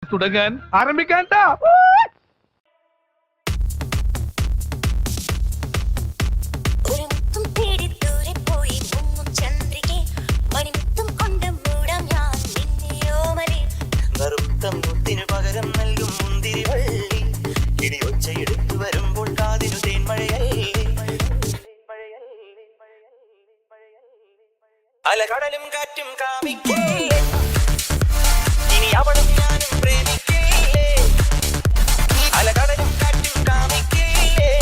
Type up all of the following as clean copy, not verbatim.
തുടങ്ങാൻ ആരംഭിക്കാൻ. പകരം നൽകും മുന്തിരി വള്ളി ഇനി ഒച്ചയെടുത്തു വരുമ്പോൾ കാതിനു തേൻമഴയല്ലേ. അലകടലും കാറ്റും കാമിക്കില്ലേ, ഇനി അവളും ഞാനും പ്രേമിക്കില്ലേ. അലകടലും കാറ്റും കാമിക്കില്ലേ,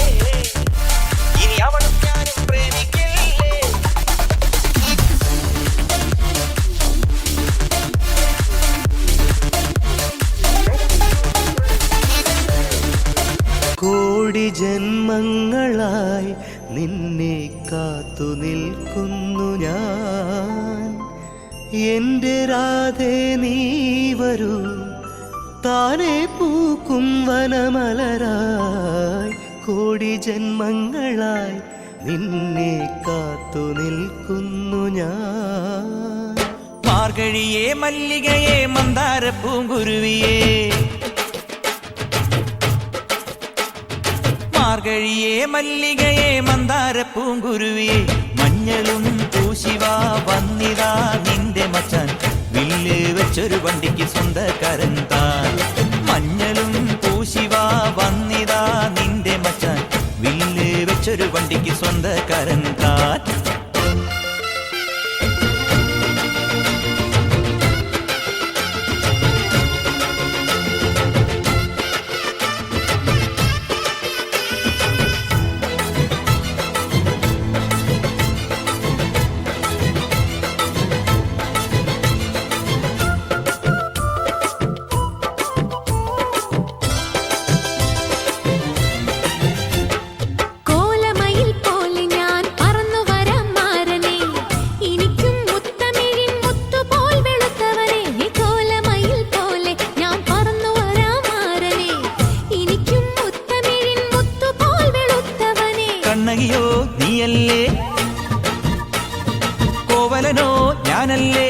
ഇനി അവളും ഞാനും പ്രേമിക്കില്ലേ. കോടി ജന്മങ്ങളായി നിന്നെ കാത്തു നിൽക്കുന്നു ഞാൻ. എൻ്റെ രാധേ നീ വരൂ, താനെ പൂക്കും വനമലരായി. കോടി ജന്മങ്ങളായി നിന്നെ കാത്തു നിൽക്കുന്നു ഞാൻ. മാർഗഴിയേ മല്ലികയെ മന്ദാര പൂങ്കുരുവിയേ, മാർഗഴിയേ മല്ലികയെ മന്ദാര പൂങ്കുരുവിയെ. മഞ്ഞളും പൂശിവാ വന്നിതാ നിന്റെ മച്ചാൻ, വില്ല് വെച്ചൊരു വണ്ടിക്ക് സ്വന്തക്കാരൻ താൻ. മഞ്ഞളും പൂശിവാ വന്നിതാ നിന്റെ മച്ചാൻ, വില്ല് വെച്ചൊരു വണ്ടിക്ക് സ്വന്തക്കാരൻ താൻ. കണ്ണകിയോ നീയല്ലേ, കോവലനോ ഞാനല്ലേ.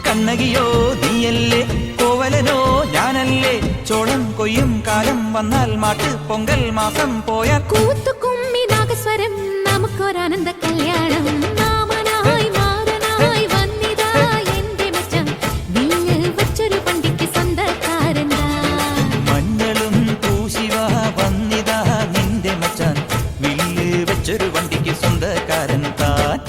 കണ്ണകിയോ നീയല്ലേ, കോവലനോ ഞാനല്ലേ. ചോളം കൊയ്യും കാലം വന്നാൽ മാട്ട് പൊങ്കൽ മാസം പോയാൽ കൂത്തുകുമ്മി നാഗസ്വരം നമുക്കൊരാനന്ദ കല്യാണം. മാമനായി മാറനായി വന്നിതാ എന്റെ മച്ചാൻ, വില്ല് വെച്ചൊരു വണ്ടിക്ക് സ്വന്തക്കാരൻ. മഞ്ഞളും പൂശിവാ വന്നിതാ നിന്റെ മച്ചാൻ, വില്ല് വെച്ചൊരു വണ്ടിക്ക് സ്വന്തക്കാരൻ താൻ.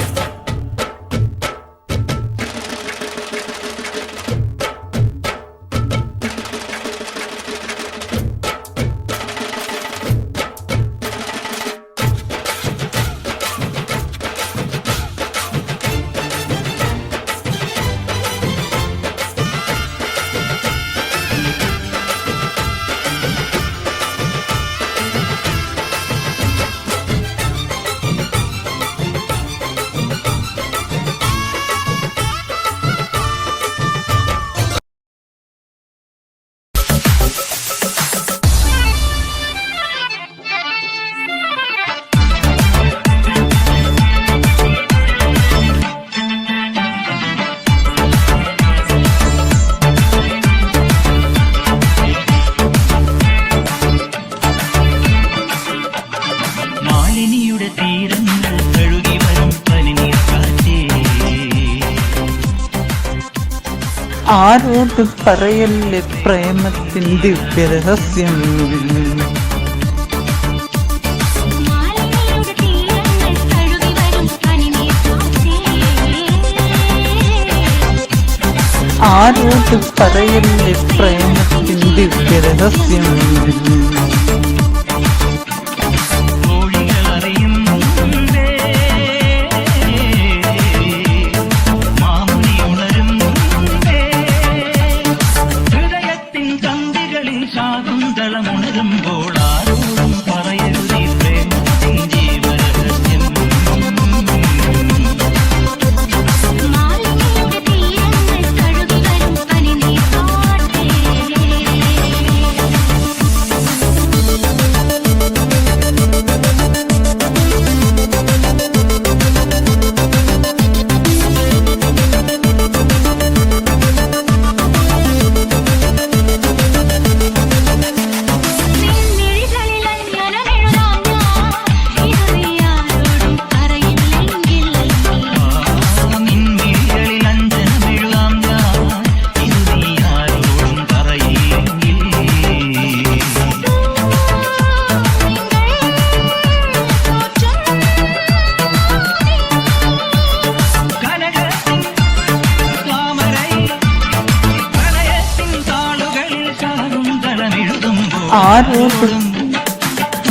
ആരോട് പറയല്ലേ പ്രേമത്തിൻ ദിവ്യരഹസ്യം. ആരോട് പറയല്ലേ പ്രേമത്തിൻ ദിവ്യരഹസ്യം.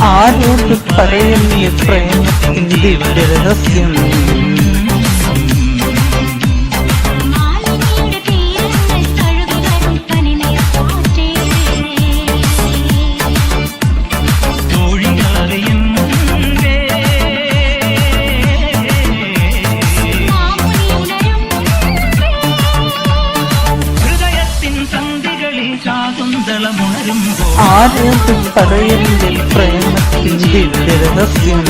ആരോട് പറയല്ലേ പ്രേമത്തിൻ ദിവ്യരഹസ്യം ആരോട് പറയല്ലേ പ്രേമത്തിൻ ദിവ്യരഹസ്യം